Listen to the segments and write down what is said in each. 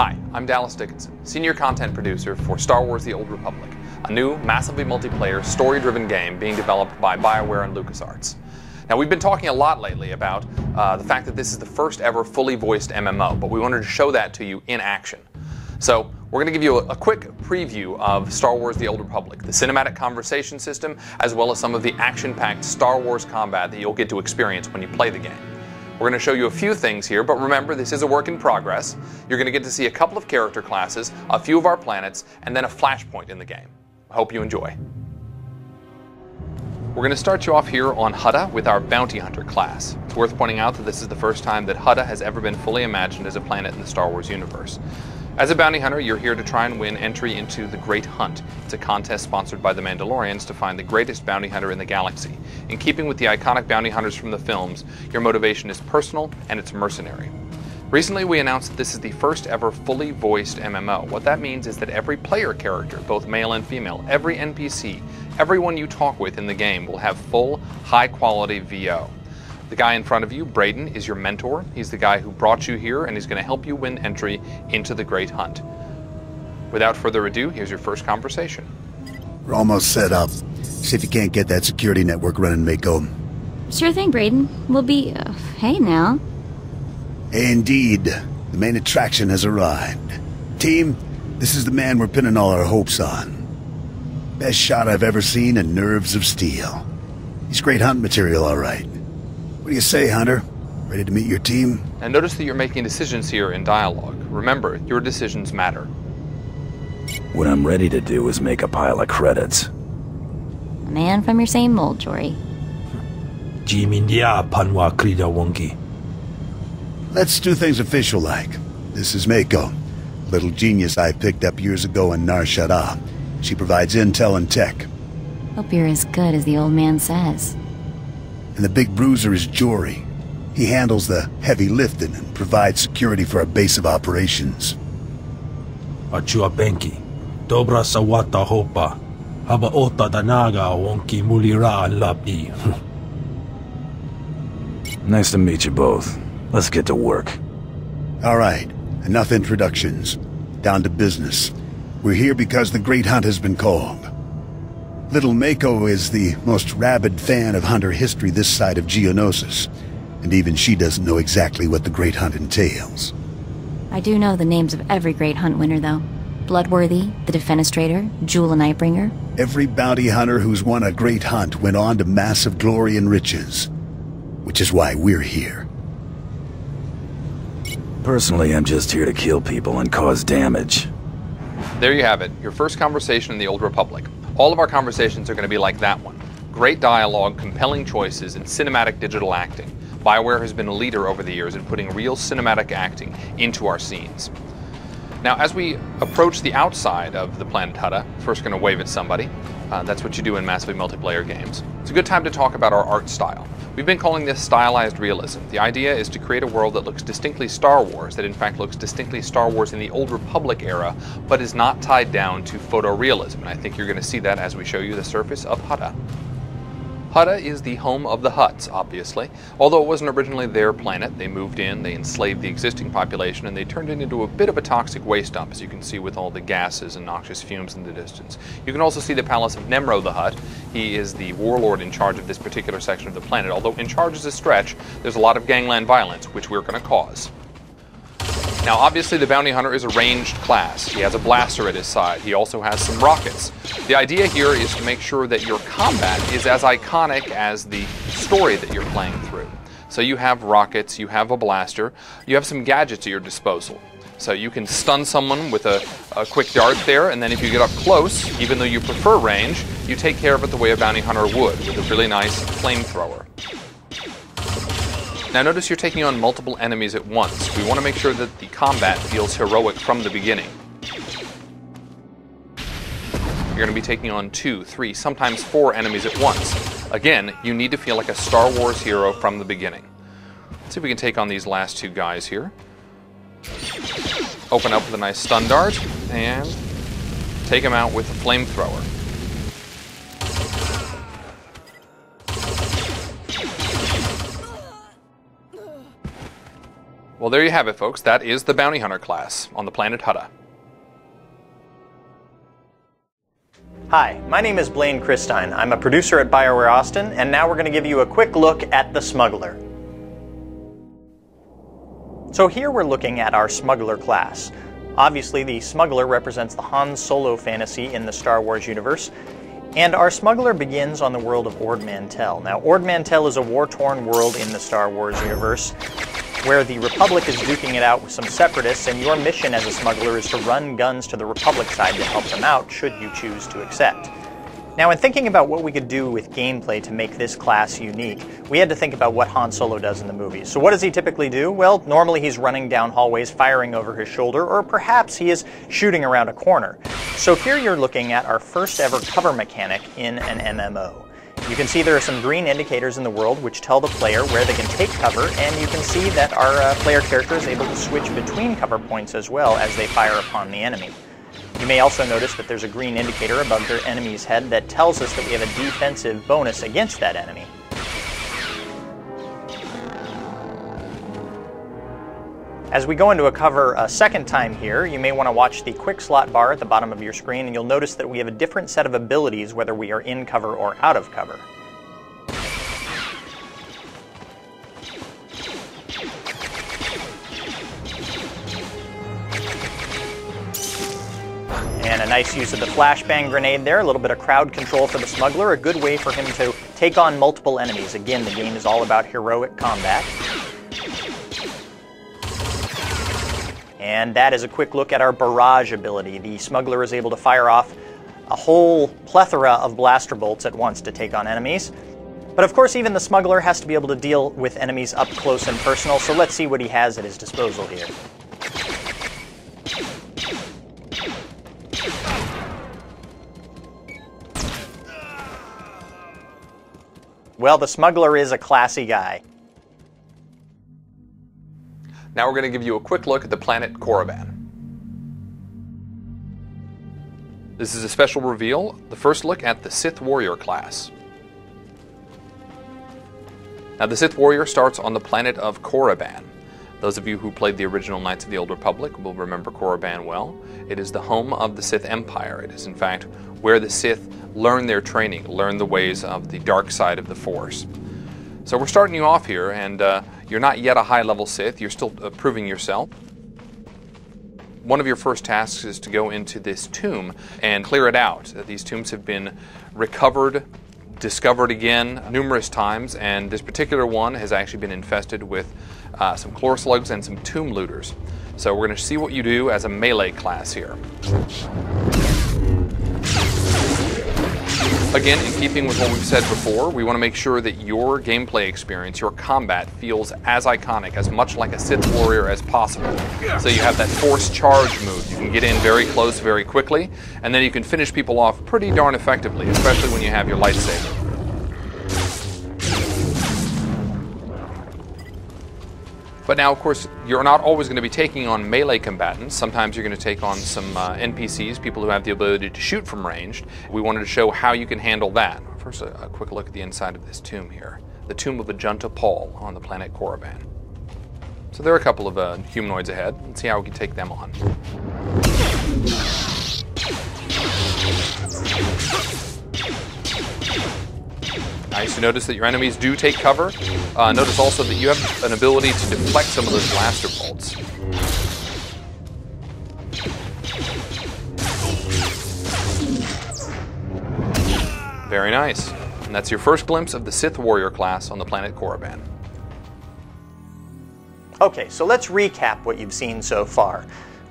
Hi, I'm Dallas Dickinson, Senior Content Producer for Star Wars The Old Republic, a new, massively multiplayer, story-driven game being developed by BioWare and LucasArts. Now, we've been talking a lot lately about the fact that this is the first ever fully voiced MMO, but we wanted to show that to you in action. So, we're going to give you a quick preview of Star Wars The Old Republic, the cinematic conversation system, as well as some of the action-packed Star Wars combat that you'll get to experience when you play the game. We're going to show you a few things here, but remember, this is a work in progress. You're going to get to see a couple of character classes, a few of our planets, and then a flashpoint in the game. I hope you enjoy. We're going to start you off here on Hutta with our Bounty Hunter class. It's worth pointing out that this is the first time that Hutta has ever been fully imagined as a planet in the Star Wars universe. As a bounty hunter, you're here to try and win entry into the Great Hunt. It's a contest sponsored by the Mandalorians to find the greatest bounty hunter in the galaxy. In keeping with the iconic bounty hunters from the films, your motivation is personal and it's mercenary. Recently, we announced that this is the first ever fully voiced MMO. What that means is that every player character, both male and female, every NPC, everyone you talk with in the game will have full, high-quality VO. The guy in front of you, Braden, is your mentor. He's the guy who brought you here, and he's going to help you win entry into the Great Hunt. Without further ado, here's your first conversation. We're almost set up. See if you can't get that security network running, Mako. Sure thing, Braden. We'll be... hey now. Indeed. The main attraction has arrived. Team, this is the man we're pinning all our hopes on. Best shot I've ever seen and nerves of steel. He's great hunt material, all right. What do you say, Hunter? Ready to meet your team? And notice that you're making decisions here in dialogue. Remember, your decisions matter. What I'm ready to do is make a pile of credits. A man from your same mold, Jory. Let's do things official-like. This is Mako, a little genius I picked up years ago in Nar Shaddaa. She provides intel and tech. Hope you're as good as the old man says. And the big bruiser is Jory. He handles the heavy lifting and provides security for our base of operations. Achua Benki, Dobra Sawata Hopa, Haba Ota Danaga Wonki Mulira Labi. Nice to meet you both. Let's get to work. All right, enough introductions. Down to business. We're here because the Great Hunt has been called. Little Mako is the most rabid fan of hunter history this side of Geonosis, and even she doesn't know exactly what the Great Hunt entails. I do know the names of every Great Hunt winner, though. Bloodworthy, the Defenestrator, Jewel and Nightbringer. Every bounty hunter who's won a Great Hunt went on to massive glory and riches, which is why we're here. Personally, I'm just here to kill people and cause damage. There you have it, your first conversation in the Old Republic. All of our conversations are going to be like that one. Great dialogue, compelling choices, and cinematic digital acting. BioWare has been a leader over the years in putting real cinematic acting into our scenes. Now, as we approach the outside of the planet Hutta, first going to wave at somebody. That's what you do in massively multiplayer games. It's a good time to talk about our art style. We've been calling this stylized realism. The idea is to create a world that looks distinctly Star Wars, that in fact looks distinctly Star Wars in the Old Republic era, but is not tied down to photorealism. And I think you're going to see that as we show you the surface of Hutta. Hutta is the home of the Hutts, obviously. Although it wasn't originally their planet, they moved in, they enslaved the existing population, and they turned it into a bit of a toxic waste dump, as you can see with all the gases and noxious fumes in the distance. You can also see the palace of Nemro the Hutt. He is the warlord in charge of this particular section of the planet. Although in charge is a stretch, there's a lot of gangland violence, which we're going to cause. Now, obviously, the bounty hunter is a ranged class. He has a blaster at his side. He also has some rockets. The idea here is to make sure that your combat is as iconic as the story that you're playing through. So you have rockets, you have a blaster, you have some gadgets at your disposal. So you can stun someone with a quick dart there, and then if you get up close, even though you prefer range, you take care of it the way a bounty hunter would, with a really nice flamethrower. Now notice you're taking on multiple enemies at once. We want to make sure that the combat feels heroic from the beginning. You're going to be taking on 2, 3, sometimes 4 enemies at once. Again, you need to feel like a Star Wars hero from the beginning. Let's see if we can take on these last 2 guys here. Open up with a nice stun dart, and take him out with a flamethrower. Well, there you have it, folks. That is the Bounty Hunter class on the planet Hutta. Hi, my name is Blaine Christine. I'm a producer at BioWare Austin, and now we're going to give you a quick look at the Smuggler. So here we're looking at our Smuggler class. Obviously, the Smuggler represents the Han Solo fantasy in the Star Wars universe, and our Smuggler begins on the world of Ord Mantell. Now, Ord Mantell is a war-torn world in the Star Wars universe, where the Republic is duking it out with some separatists, and your mission as a smuggler is to run guns to the Republic side to help them out, should you choose to accept. Now, in thinking about what we could do with gameplay to make this class unique, we had to think about what Han Solo does in the movies. So what does he typically do? Well, normally he's running down hallways, firing over his shoulder, or perhaps he is shooting around a corner. So here you're looking at our first ever cover mechanic in an MMO. You can see there are some green indicators in the world which tell the player where they can take cover, and you can see that our player character is able to switch between cover points as well as they fire upon the enemy. You may also notice that there's a green indicator above their enemy's head that tells us that we have a defensive bonus against that enemy. As we go into a cover a second time here, you may want to watch the quick slot bar at the bottom of your screen, and you'll notice that we have a different set of abilities whether we are in cover or out of cover. And a nice use of the flashbang grenade there, a little bit of crowd control for the Smuggler, a good way for him to take on multiple enemies. Again, the game is all about heroic combat. And that is a quick look at our barrage ability. The Smuggler is able to fire off a whole plethora of blaster bolts at once to take on enemies. But of course, even the Smuggler has to be able to deal with enemies up close and personal, so let's see what he has at his disposal here. Well, the Smuggler is a classy guy. Now we're going to give you a quick look at the planet Korriban. This is a special reveal, the first look at the Sith Warrior class. Now the Sith Warrior starts on the planet of Korriban. Those of you who played the original Knights of the Old Republic will remember Korriban well. It is the home of the Sith Empire. It is in fact where the Sith learn their training, learn the ways of the dark side of the Force. So we're starting you off here, and you're not yet a high-level Sith. You're still proving yourself. One of your first tasks is to go into this tomb and clear it out. These tombs have been recovered, discovered again numerous times, and this particular one has actually been infested with some chlor slugs and some tomb looters. So we're going to see what you do as a melee class here. Again, in keeping with what we've said before, we want to make sure that your gameplay experience, your combat, feels as iconic, as much like a Sith Warrior as possible. So you have that Force charge move. You can get in very close very quickly, and then you can finish people off pretty darn effectively, especially when you have your lightsaber. But now, of course, you're not always going to be taking on melee combatants. Sometimes you're going to take on some NPCs, people who have the ability to shoot from range. We wanted to show how you can handle that. First, a quick look at the inside of this tomb here. The tomb of Ajunta Paul on the planet Korriban. So there are a couple of humanoids ahead. Let's see how we can take them on. Nice to notice that your enemies do take cover. Notice also that you have an ability to deflect some of those blaster bolts. Very nice. And that's your first glimpse of the Sith Warrior class on the planet Korriban. Okay, so let's recap what you've seen so far.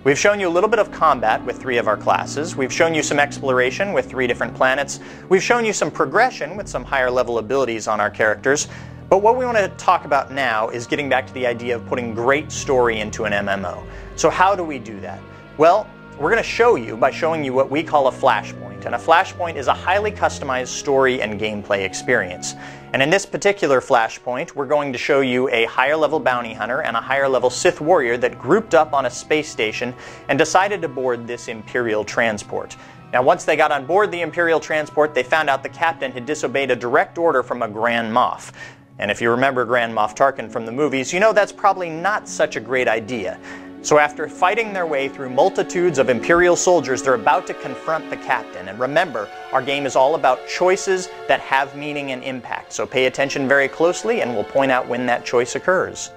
We've shown you a little bit of combat with 3 of our classes. We've shown you some exploration with 3 different planets. We've shown you some progression with some higher level abilities on our characters. But what we want to talk about now is getting back to the idea of putting great story into an MMO. So how do we do that? Well, we're going to show you by showing you what we call a flashpoint. And a flashpoint is a highly customized story and gameplay experience. And in this particular flashpoint, we're going to show you a higher level bounty hunter and a higher level Sith warrior that grouped up on a space station and decided to board this Imperial transport. Now, once they got on board the Imperial transport, they found out the captain had disobeyed a direct order from a Grand Moff. And if you remember Grand Moff Tarkin from the movies, you know that's probably not such a great idea. So after fighting their way through multitudes of Imperial soldiers, they're about to confront the captain. And remember, our game is all about choices that have meaning and impact. So pay attention very closely and we'll point out when that choice occurs.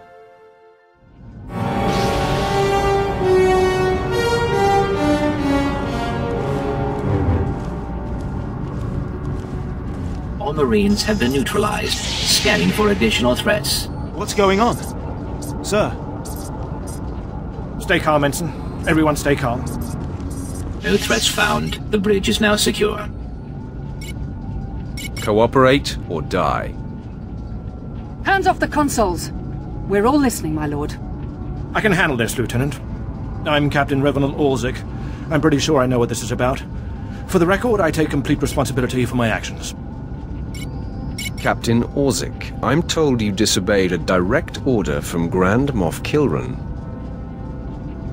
All Marines have been neutralized, scanning for additional threats. What's going on? Sir? Stay calm, Ensign. Everyone stay calm. No threats found. The bridge is now secure. Cooperate or die. Hands off the consoles. We're all listening, my lord. I can handle this, Lieutenant. I'm Captain Revenant Orzik. I'm pretty sure I know what this is about. For the record, I take complete responsibility for my actions. Captain Orzik, I'm told you disobeyed a direct order from Grand Moff Kilran.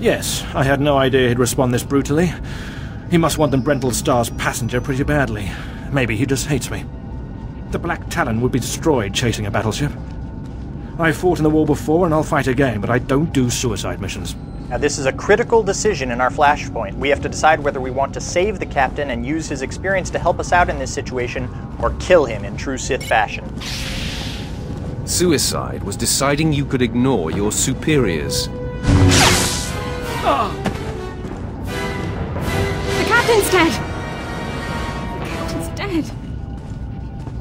Yes, I had no idea he'd respond this brutally. He must want the Brental Star's passenger pretty badly. Maybe he just hates me. The Black Talon would be destroyed chasing a battleship. I fought in the war before and I'll fight again, but I don't do suicide missions. Now this is a critical decision in our flashpoint. We have to decide whether we want to save the captain and use his experience to help us out in this situation, or kill him in true Sith fashion. Suicide was deciding you could ignore your superiors. Oh. The captain's dead! The captain's dead.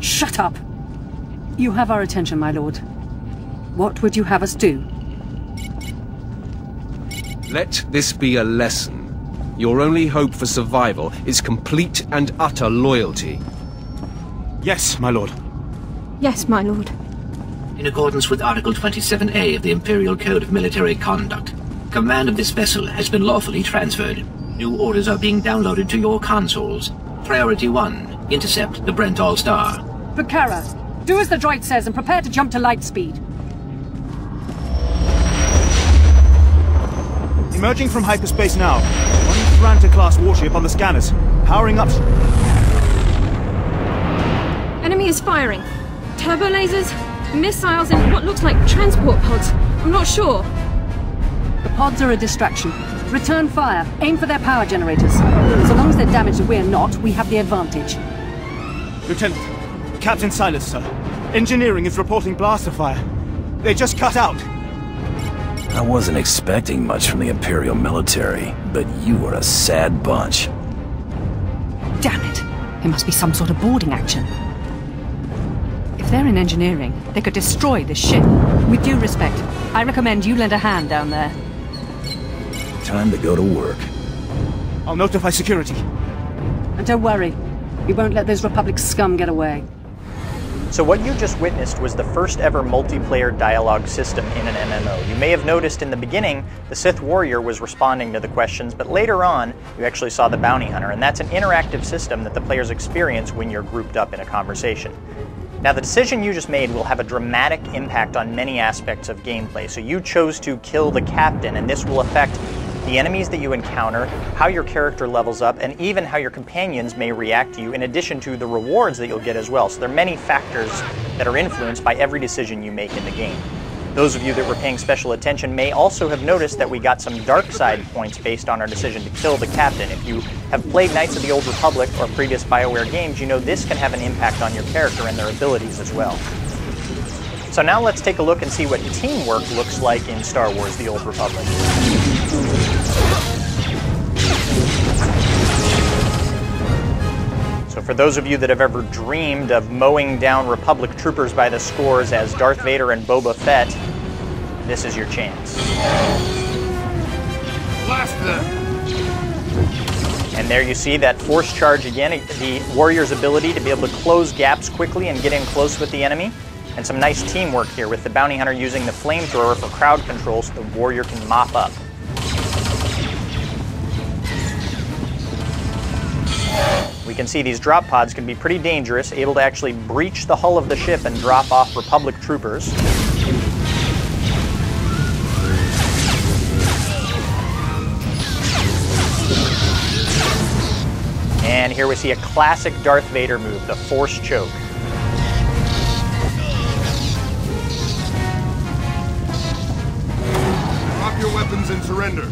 Shut up! You have our attention, my lord. What would you have us do? Let this be a lesson. Your only hope for survival is complete and utter loyalty. Yes, my lord. Yes, my lord. In accordance with Article 27A of the Imperial Code of Military Conduct, command of this vessel has been lawfully transferred. New orders are being downloaded to your consoles. Priority 1, intercept the Brental Star. Bukhara, do as the droid says and prepare to jump to light speed. Emerging from hyperspace now. One Franta-class warship on the scanners. Powering up. Enemy is firing. Turbo lasers, missiles, and what looks like transport pods. I'm not sure. The pods are a distraction. Return fire. Aim for their power generators. So long as they're damaged and we're not, we have the advantage. Lieutenant, Captain Silas, sir. Engineering is reporting blaster fire. They just cut out. I wasn't expecting much from the Imperial military, but you are a sad bunch. Damn it! It must be some sort of boarding action. If they're in engineering, they could destroy this ship. With due respect, I recommend you lend a hand down there. Time to go to work. I'll notify security. And don't worry, we won't let those Republic scum get away. So what you just witnessed was the first ever multiplayer dialogue system in an MMO. You may have noticed in the beginning, the Sith Warrior was responding to the questions, but later on, you actually saw the Bounty Hunter, and that's an interactive system that the players experience when you're grouped up in a conversation. Now, the decision you just made will have a dramatic impact on many aspects of gameplay. So you chose to kill the captain, and this will affect the enemies that you encounter, how your character levels up, and even how your companions may react to you, in addition to the rewards that you'll get as well. So there are many factors that are influenced by every decision you make in the game. Those of you that were paying special attention may also have noticed that we got some dark side points based on our decision to kill the captain. If you have played Knights of the Old Republic or previous BioWare games, you know this can have an impact on your character and their abilities as well. So now let's take a look and see what teamwork looks like in Star Wars The Old Republic. So for those of you that have ever dreamed of mowing down Republic troopers by the scores as Darth Vader and Boba Fett, this is your chance. Blast them! And there you see that force charge again, the warrior's ability to be able to close gaps quickly and get in close with the enemy. And some nice teamwork here with the bounty hunter using the flamethrower for crowd control so the warrior can mop up. We can see these drop pods can be pretty dangerous, able to actually breach the hull of the ship and drop off Republic troopers. And here we see a classic Darth Vader move, the Force Choke. weapons and surrender.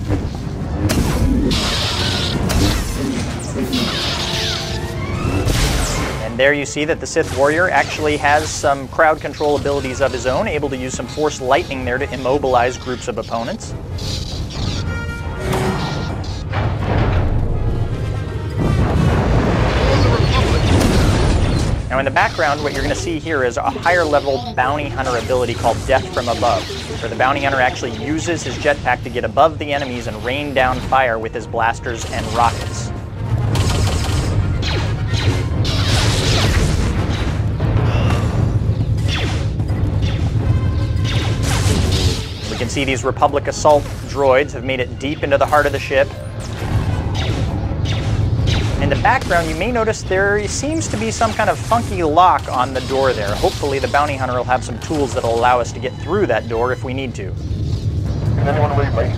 And there you see that the Sith warrior actually has some crowd control abilities of his own, able to use some force lightning there to immobilize groups of opponents. Now in the background, what you're going to see here is a higher level bounty hunter ability called Death from Above, where the bounty hunter actually uses his jetpack to get above the enemies and rain down fire with his blasters and rockets. We can see these Republic assault droids have made it deep into the heart of the ship. In the background, you may notice there seems to be some kind of funky lock on the door there. Hopefully the bounty hunter will have some tools that will allow us to get through that door if we need to. Can anyone read me?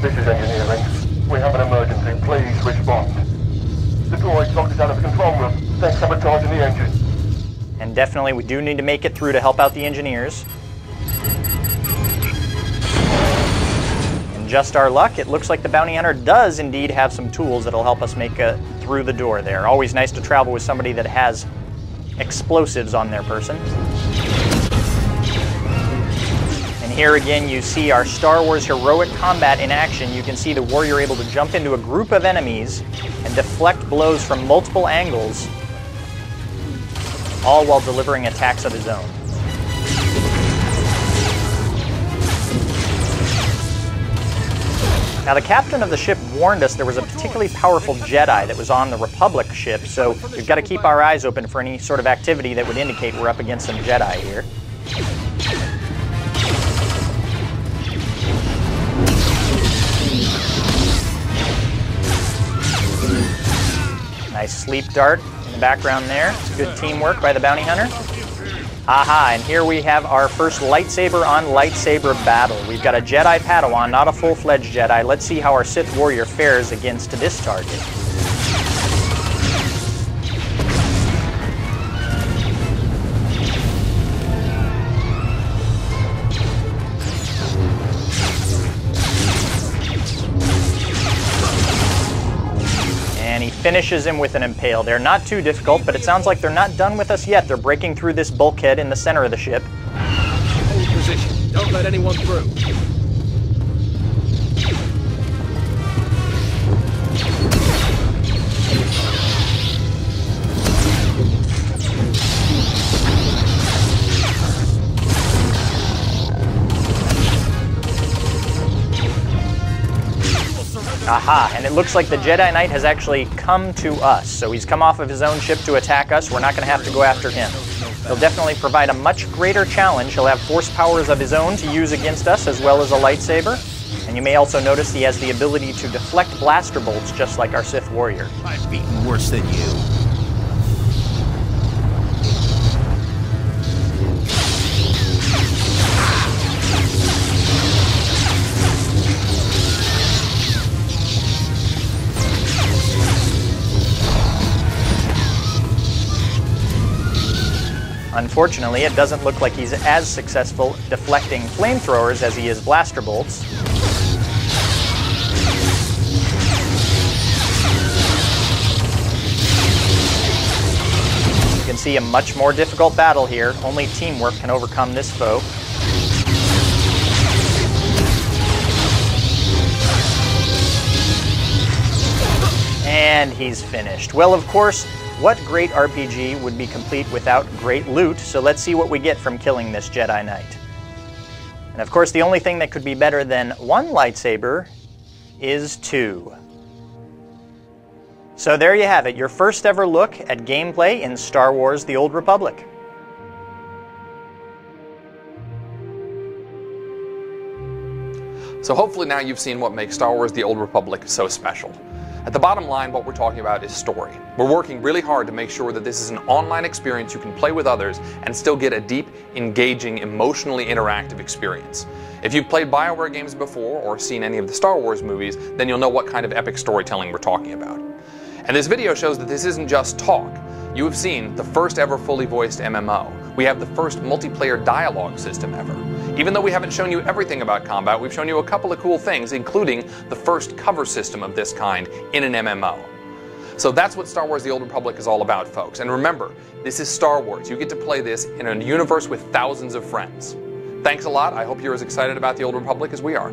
This is engineering. We have an emergency. Please respond. The droid locked us out of the control room. They're sabotaging the engine. And definitely we do need to make it through to help out the engineers. Just our luck, it looks like the bounty hunter does indeed have some tools that'll help us make it through the door there. Always nice to travel with somebody that has explosives on their person. And here again you see our Star Wars heroic combat in action. You can see the warrior able to jump into a group of enemies and deflect blows from multiple angles, all while delivering attacks of his own. Now the captain of the ship warned us there was a particularly powerful Jedi that was on the Republic ship, so we've got to keep our eyes open for any sort of activity that would indicate we're up against some Jedi here. Nice sleep dart in the background there. It's good teamwork by the bounty hunter. Aha, and here we have our first lightsaber on lightsaber battle. We've got a Jedi Padawan, not a full-fledged Jedi. Let's see how our Sith warrior fares against this target. And he finishes him with an impale. They're not too difficult, but it sounds like they're not done with us yet. They're breaking through this bulkhead in the center of the ship. Hold position. Don't let anyone through. Aha, and it looks like the Jedi Knight has actually come to us. So he's come off of his own ship to attack us. We're not going to have to go after him. He'll definitely provide a much greater challenge. He'll have force powers of his own to use against us, as well as a lightsaber. And you may also notice he has the ability to deflect blaster bolts, just like our Sith warrior. I've beaten worse than you. Unfortunately, it doesn't look like he's as successful deflecting flamethrowers as he is blaster bolts. You can see a much more difficult battle here. Only teamwork can overcome this foe. And he's finished. Well, of course, what great RPG would be complete without great loot? So let's see what we get from killing this Jedi Knight. And of course, the only thing that could be better than one lightsaber is two. So there you have it, your first ever look at gameplay in Star Wars: The Old Republic. So hopefully now you've seen what makes Star Wars: The Old Republic so special. At the bottom line, what we're talking about is story. We're working really hard to make sure that this is an online experience you can play with others and still get a deep, engaging, emotionally interactive experience. If you've played BioWare games before or seen any of the Star Wars movies, then you'll know what kind of epic storytelling we're talking about. And this video shows that this isn't just talk. You have seen the first ever fully voiced MMO, We have the first multiplayer dialogue system ever. Even though we haven't shown you everything about combat, we've shown you a couple of cool things, including the first cover system of this kind in an MMO. So that's what Star Wars The Old Republic is all about, folks. And remember, this is Star Wars. You get to play this in a universe with thousands of friends. Thanks a lot. I hope you're as excited about The Old Republic as we are.